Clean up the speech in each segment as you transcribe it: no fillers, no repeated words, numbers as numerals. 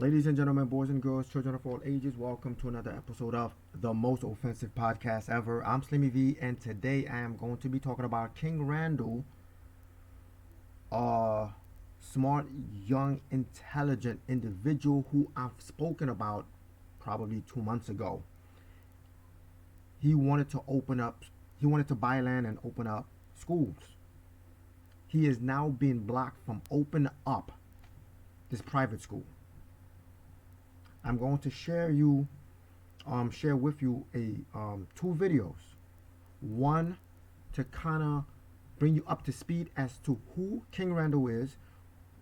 Ladies and gentlemen, boys and girls, children of all ages, welcome to another episode of the most offensive podcast ever. I'm Slimmy V, and today I am going to be talking about King Randall, a smart, young, intelligent individual who I've spoken about probably 2 months ago. He wanted to buy land and open up schools. He is now being blocked from opening up this private school. I'm going to share with you two videos. One to kind of bring you up to speed as to who King Randall is,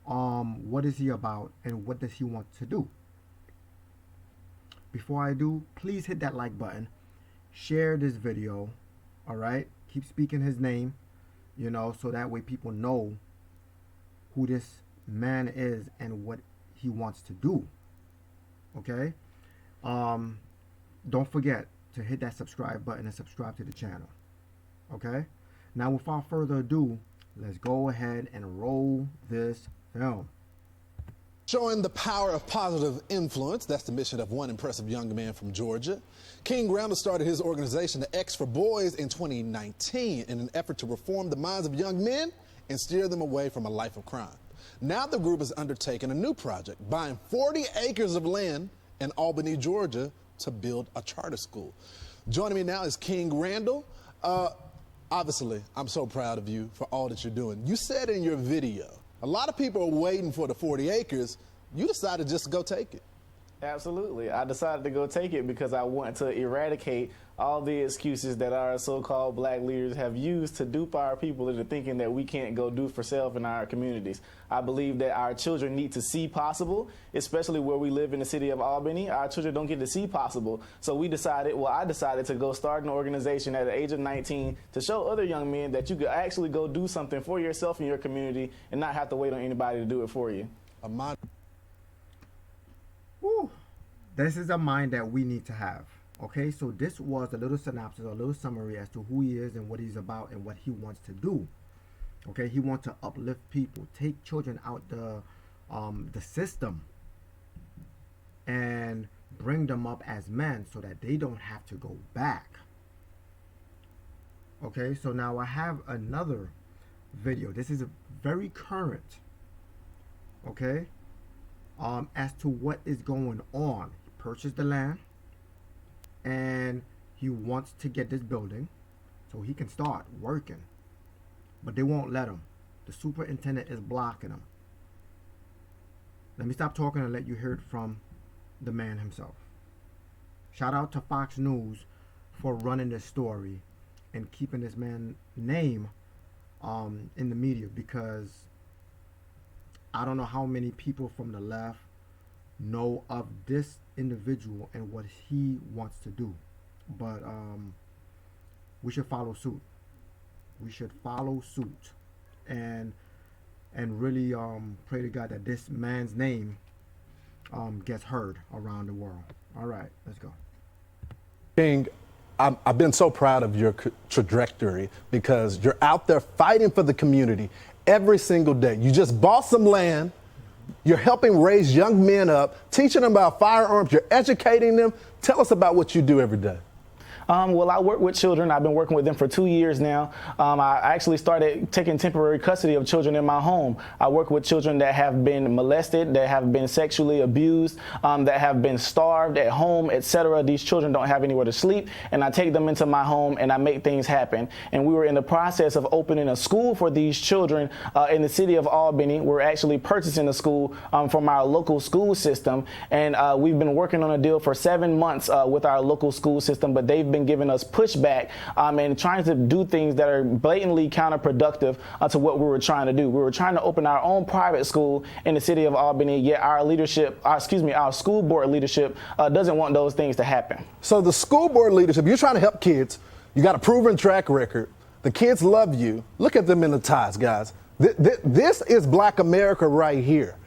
what is he about, and what does he want to do. Before I do, please hit that like button, share this video, all right? Keep speaking his name, so that way people know who this man is and what he wants to do. Okay, don't forget to hit that subscribe button and subscribe to the channel. Okay, now without further ado, let's go ahead and roll this film. Showing the power of positive influence, that's the mission of one impressive young man from Georgia. King Randall started his organization, the X for Boys, in 2019 in an effort to reform the minds of young men and steer them away from a life of crime. Now the group has undertaken a new project, buying 40 acres of land in Albany, Georgia, to build a charter school. Joining me now is King Randall. Obviously, I'm so proud of you for all that you're doing. You said in your video, a lot of people are waiting for the 40 acres. You decided just to go take it. Absolutely. I decided to go take it because I want to eradicate all the excuses that our so-called black leaders have used to dupe our people into thinking that we can't go do for self in our communities. I believe that our children need to see possible, especially where we live in the city of Albany. Our children don't get to see possible. So I decided to go start an organization at the age of 19 to show other young men that you could actually go do something for yourself and your community and not have to wait on anybody to do it for you. Woo. This is a mind that we need to have. Okay, so this was a little synopsis, a little summary as to who he is and what he's about and what he wants to do. Okay, he wants to uplift people, take children out the system, and bring them up as men so that they don't have to go back. Okay, so now I have another video. This is a very current. Okay. As to what is going on. He purchased the land and he wants to get this building so he can start working, but they won't let him. The superintendent is blocking him. Let me stop talking and let you hear it from the man himself. Shout out to Fox News for running this story and keeping this man's name in the media, because I don't know how many people from the left know of this individual and what he wants to do, but we should follow suit. We should follow suit and really pray to God that this man's name gets heard around the world. All right, let's go. King, I've been so proud of your trajectory because you're out there fighting for the community every single day. You just bought some land. You're helping raise young men up, teaching them about firearms. You're educating them. Tell us about what you do every day. Well, I work with children. I've been working with them for 2 years now. I actually started taking temporary custody of children in my home. I work with children that have been molested, that have been sexually abused, that have been starved at home, etc. These children don't have anywhere to sleep, and I take them into my home and I make things happen. And we were in the process of opening a school for these children in the city of Albany. We're actually purchasing a school from our local school system, and we've been working on a deal for 7 months with our local school system, but they've been giving us pushback and trying to do things that are blatantly counterproductive to what we were trying to do. We were trying to open our own private school in the city of Albany, yet our school board leadership doesn't want those things to happen. So the school board leadership, you're trying to help kids. You got a proven track record. The kids love you. Look at them in the ties, guys. This is Black America right here.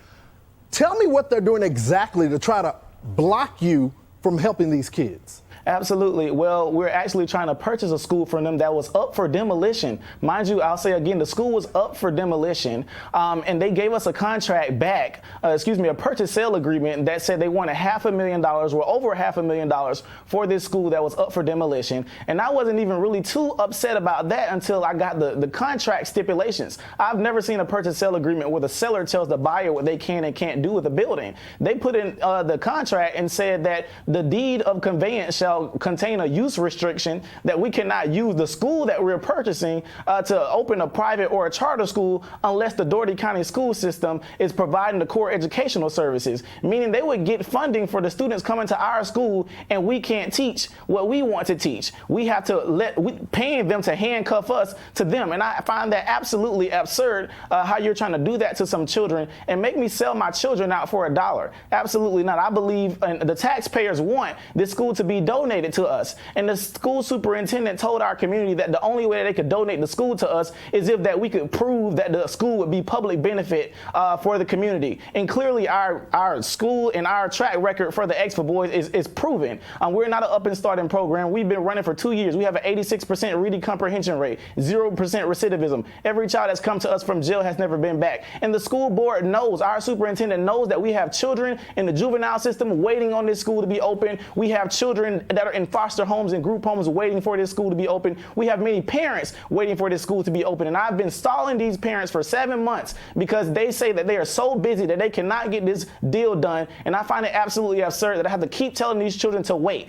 Tell me what they're doing exactly to try to block you from helping these kids. Absolutely. Well, we're actually trying to purchase a school from them that was up for demolition. Mind you, I'll say again, the school was up for demolition, and they gave us a contract back, a purchase sale agreement that said they wanted $500,000, or over $500,000 for this school that was up for demolition. And I wasn't even really too upset about that until I got the contract stipulations. I've never seen a purchase sale agreement where the seller tells the buyer what they can and can't do with the building. They put in the contract and said that the deed of conveyance shall contain a use restriction that we cannot use the school that we're purchasing to open a private or a charter school unless the Dougherty County school system is providing the core educational services, meaning they would get funding for the students coming to our school and we can't teach what we want to teach. We have to paying them to handcuff us to them. And I find that absolutely absurd how you're trying to do that to some children and make me sell my children out for $1. Absolutely not. I believe, and the taxpayers want this school to be donated to us. And the school superintendent told our community that the only way they could donate the school to us is if that we could prove that the school would be public benefit for the community. And clearly our school and our track record for the X for Boys is proven. We're not an up and starting program. We've been running for 2 years. We have an 86% reading comprehension rate, 0% recidivism. Every child that's come to us from jail has never been back. And the school board knows, our superintendent knows that we have children in the juvenile system waiting on this school to be open. We have children that are in foster homes and group homes waiting for this school to be open. We have many parents waiting for this school to be open. And I've been stalling these parents for 7 months because they say that they are so busy that they cannot get this deal done. And I find it absolutely absurd that I have to keep telling these children to wait.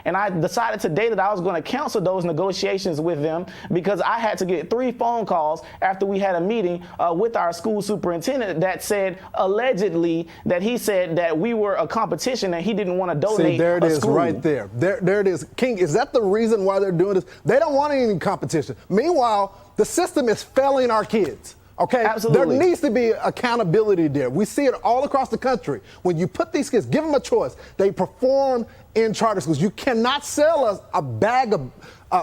And I decided today that I was going to cancel those negotiations with them because I had to get 3 phone calls after we had a meeting with our school superintendent that said allegedly that he said that we were a competition and he didn't want to donate. See, there it is school. right there. There it is. King, is that the reason why they're doing this? They don't want any competition. Meanwhile, the system is failing our kids. Okay, absolutely. There needs to be accountability there. We see it all across the country. When you put these kids, give them a choice. They perform in charter schools. You cannot sell us a bag of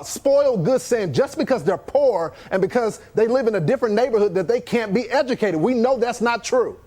spoiled goods saying just because they're poor and because they live in a different neighborhood that they can't be educated. We know that's not true.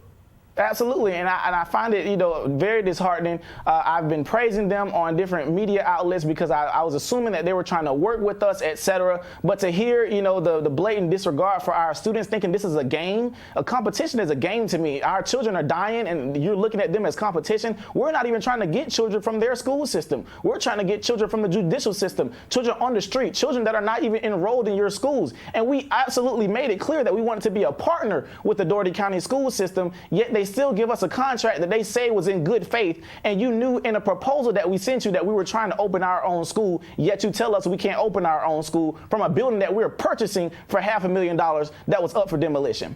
Absolutely, and I find it, very disheartening. I've been praising them on different media outlets because I was assuming that they were trying to work with us, etc. But to hear, the blatant disregard for our students, thinking this is a game, a competition is a game to me. Our children are dying, and you're looking at them as competition. We're not even trying to get children from their school system. We're trying to get children from the judicial system, children on the street, children that are not even enrolled in your schools. And we absolutely made it clear that we wanted to be a partner with the Dougherty County school system, yet they still give us a contract that they say was in good faith, and you knew in a proposal that we sent you that we were trying to open our own school, yet you tell us we can't open our own school from a building that we're purchasing for $500,000 that was up for demolition.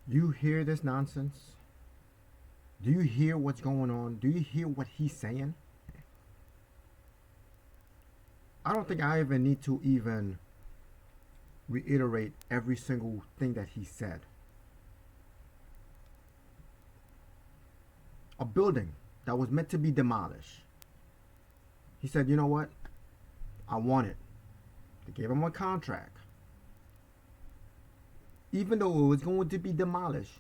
You hear this nonsense? Do you hear what's going on? Do you hear what he's saying? I don't think I even need to even reiterate every single thing that he said. A building that was meant to be demolished. He said, you know what? I want it. They gave him a contract. Even though it was going to be demolished,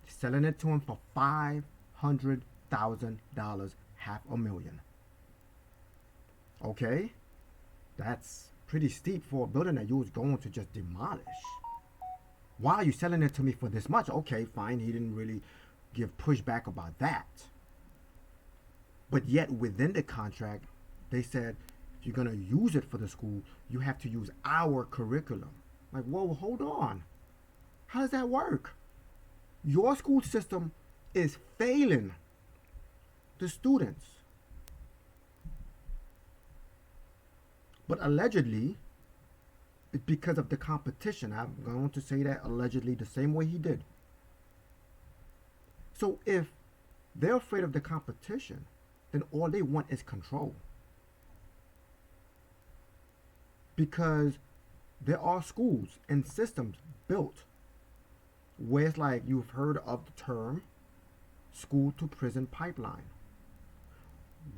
they're selling it to him for $500,000, $500,000. Okay? That's pretty steep for a building that you was going to just demolish. Why are you selling it to me for this much? Okay, fine. He didn't really give pushback about that. But yet within the contract, they said, if you're going to use it for the school, you have to use our curriculum. Like, whoa, hold on. How does that work? Your school system is failing the students. But allegedly, it's because of the competition. I'm going to say that allegedly the same way he did. So if they're afraid of the competition, then all they want is control. Because there are schools and systems built where it's like you've heard of the term school to prison pipeline.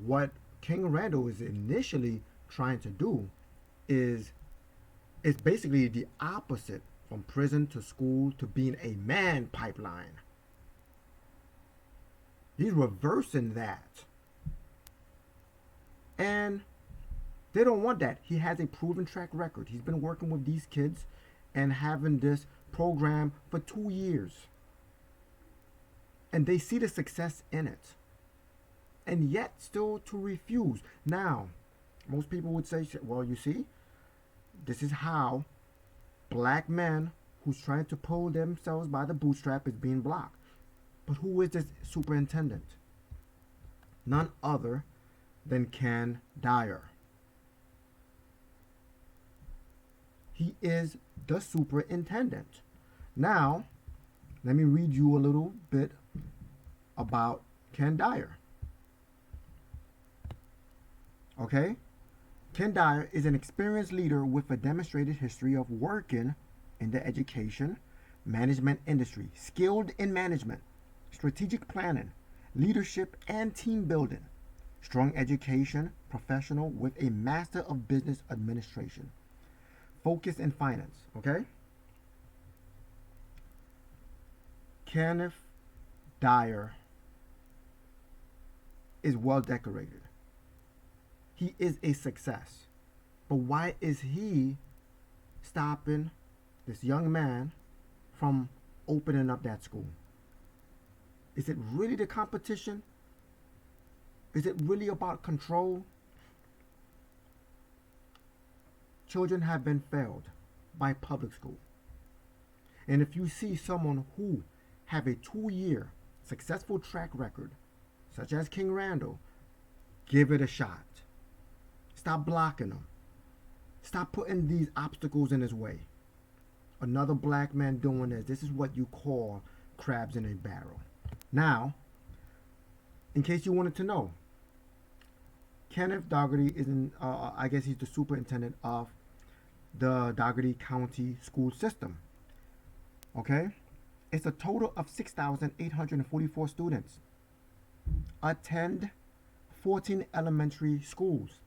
What King Randall is initially trying to do is it's basically the opposite from prison to school to being a man pipeline. He's reversing that. And they don't want that. He has a proven track record. He's been working with these kids and having this program for 2 years. And they see the success in it. And yet still to refuse. Now, most people would say, well, you see, this is how black men who's trying to pull themselves by the bootstrap is being blocked. But who is this superintendent? None other than Ken Dyer. He is the superintendent. Now, let me read you a little bit about Ken Dyer. Okay? Ken Dyer is an experienced leader with a demonstrated history of working in the education management industry, skilled in management, strategic planning, leadership, and team building. Strong education professional with a Master of Business Administration. Focus in finance, okay? Kenneth Dyer is well decorated. He is a success. But why is he stopping this young man from opening up that school? Is it really the competition? Is it really about control? Children have been failed by public school. And if you see someone who have a 2-year successful track record, such as King Randall, give it a shot. Stop blocking him. Stop putting these obstacles in his way. Another black man doing this. This is what you call crabs in a barrel. Now, in case you wanted to know, Kenneth Dougherty is I guess he's the superintendent of the Dougherty County school system. Okay? It's a total of 6,844 students. Attend 14 elementary schools,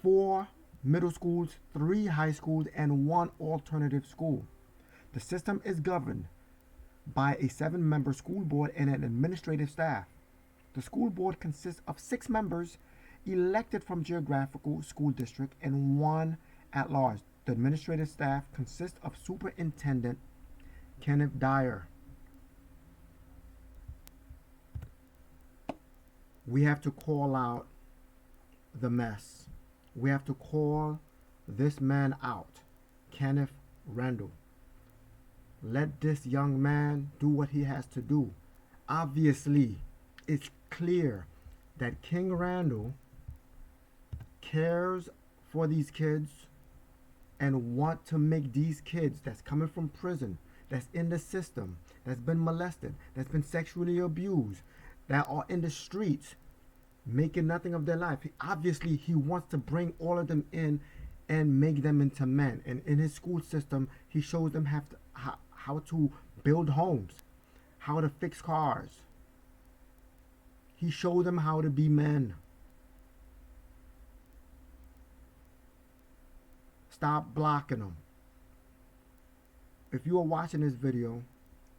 4 middle schools, 3 high schools, and 1 alternative school. The system is governed by a 7-member school board and an administrative staff. The school board consists of 6 members elected from geographical school district and 1 at large. The administrative staff consists of Superintendent Kenneth Dyer. We have to call out the mess. We have to call this man out, Kenneth Randall. Let this young man do what he has to do. Obviously, it's clear that King Randall cares for these kids and want to make these kids that's coming from prison, that's in the system, that's been molested, that's been sexually abused, that are in the streets, making nothing of their life. Obviously, he wants to bring all of them in and make them into men. And in his school system, he shows them how to build homes, how to fix cars. He showed them how to be men. Stop blocking them. If you are watching this video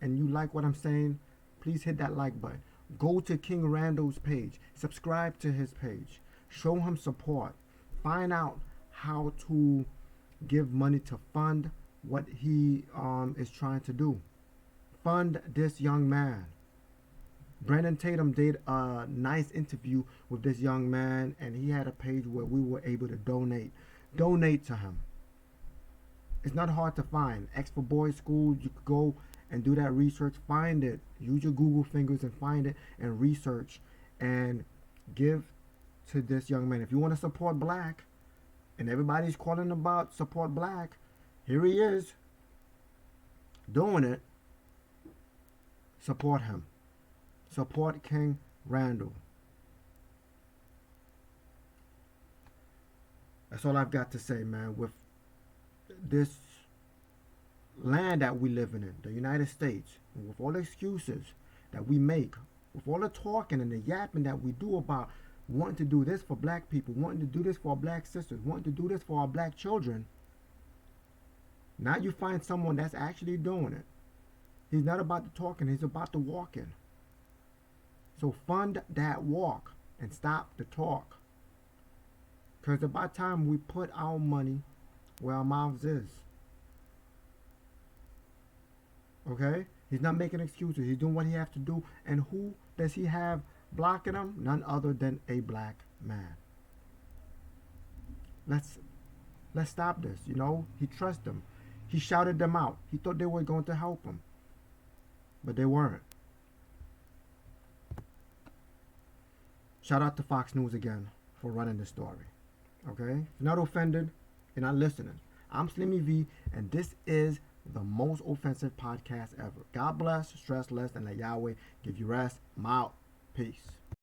and you like what I'm saying, please hit that like button. Go to King Randall's page. Subscribe to his page. Show him support. Find out how to give money to fund what he is trying to do. Fund this young man. Brandon Tatum did a nice interview with this young man, and he had a page where we were able to donate to him. It's not hard to find. X for Boys School, you could go and do that research. Find it. Use your Google fingers and find it and research and give to this young man. If you want to support black, and everybody's calling about support black, here he is doing it. Support him. Support King Randall. That's all I've got to say, man. With this land that we live in, the United States, and with all the excuses that we make, with all the talking and the yapping that we do about wanting to do this for black people, wanting to do this for our black sisters, wanting to do this for our black children, now you find someone that's actually doing it. He's not about the talking, he's about the walking. So fund that walk and stop the talk. Because about time we put our money where our mouths is. Okay? He's not making excuses. He's doing what he has to do. And who does he have blocking him? None other than a black man. Let's stop this. You know, he trusts them. He shouted them out. He thought they were going to help him, but they weren't. Shout out to Fox News again for running this story. Okay? If you're not offended, you're not listening. I'm Slimmy V, and this is the most offensive podcast ever. God bless, stress less, and let Yahweh give you rest. I'm out. Peace.